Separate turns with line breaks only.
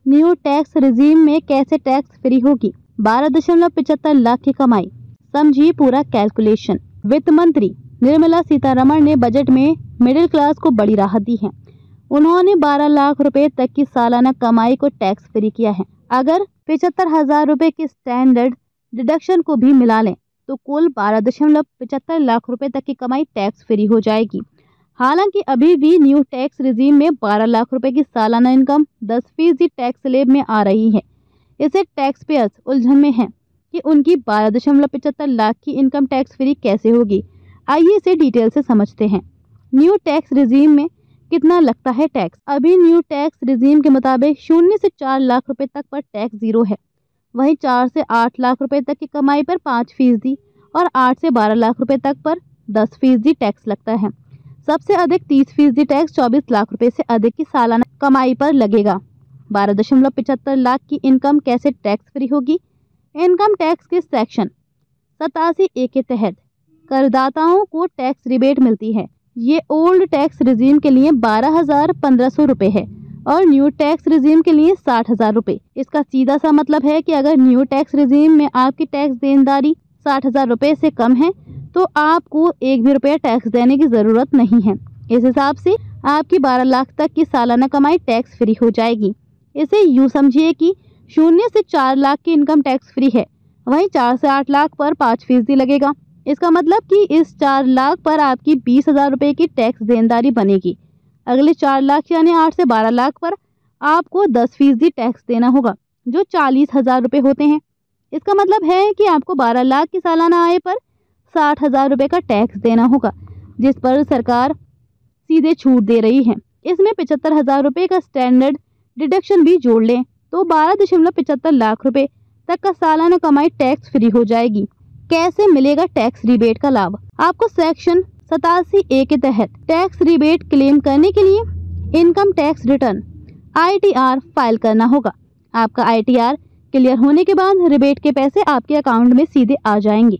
New tax regime में कैसे tax free होगी 12.75 लाख की कमाई। समझिए पूरा कैलकुलेशन। वित्त मंत्री निर्मला सीतारमण ने बजट में मिडिल क्लास को बड़ी राहत दी है। उन्होंने 12 लाख रुपए तक की सालाना कमाई को टैक्स फ्री किया है। अगर 75,000 रुपए की स्टैंडर्ड डिडक्शन को भी मिला लें तो कुल 12.75 लाख रुपए तक की कमाई टैक्स फ्री हो जाएगी। हालांकि अभी भी न्यू टैक्स रिजीम में 12 लाख रुपए की सालाना इनकम 10% टैक्स स्लैब में आ रही है। इससे टैक्स पेयर्स उलझन में हैं कि उनकी 12.75 लाख की इनकम टैक्स फ्री कैसे होगी। आइए इसे डिटेल से समझते हैं। न्यू टैक्स रिजीम में कितना लगता है टैक्स। अभी न्यू टैक्स रिजीम के मुताबिक 0 से 4 लाख रुपए तक पर टैक्स 0 है। वहीं 4 से 8 लाख रुपए तक की कमाई पर 5% और 8 से 12 लाख रुपए तक पर 10% टैक्स लगता है। सबसे अधिक 30% टैक्स 24 लाख रुपए से अधिक की सालाना कमाई पर लगेगा। 12.75 लाख की इनकम कैसे टैक्स फ्री होगी। इनकम टैक्स के सेक्शन 87A के तहत करदाताओं को टैक्स रिबेट मिलती है। ये ओल्ड टैक्स रिजीम के लिए 12,1500 रुपए है और न्यू टैक्स रिजीम के लिए 60,000 रुपए। इसका सीधा सा मतलब है कि अगर न्यू टैक्स रिजीम में आपकी टैक्स देनदारी 60,000 रुपए से कम है तो आपको एक भी रुपया टैक्स देने की जरूरत नहीं है। इस हिसाब से आपकी 12 लाख तक की सालाना कमाई टैक्स फ्री हो जाएगी। इसे यूँ समझिए कि 0 से 4 लाख की इनकम टैक्स फ्री है, वहीं 4 से 8 लाख पर 5% लगेगा। इसका मतलब कि इस 4 लाख पर आपकी 20,000 रुपए की टैक्स देनदारी बनेगी। अगले 4 लाख यानी 8 से 12 लाख पर आपको 10% टैक्स देना होगा, जो 40,000 रुपए होते हैं। इसका मतलब है कि आपको 12 लाख की सालाना आय पर 60,000 रुपए का टैक्स देना होगा, जिस पर सरकार सीधे छूट दे रही है। इसमें 75,000 रुपए का स्टैंडर्ड डिडक्शन भी जोड़ लें तो 12.75 लाख रुपए तक का सालाना कमाई टैक्स फ्री हो जाएगी। कैसे मिलेगा टैक्स रिबेट का लाभ। आपको सेक्शन 87A के तहत टैक्स रिबेट क्लेम करने के लिए income tax return ITR file करना होगा। आपका ITR क्लियर होने के बाद रिबेट के पैसे आपके अकाउंट में सीधे आ जाएंगे।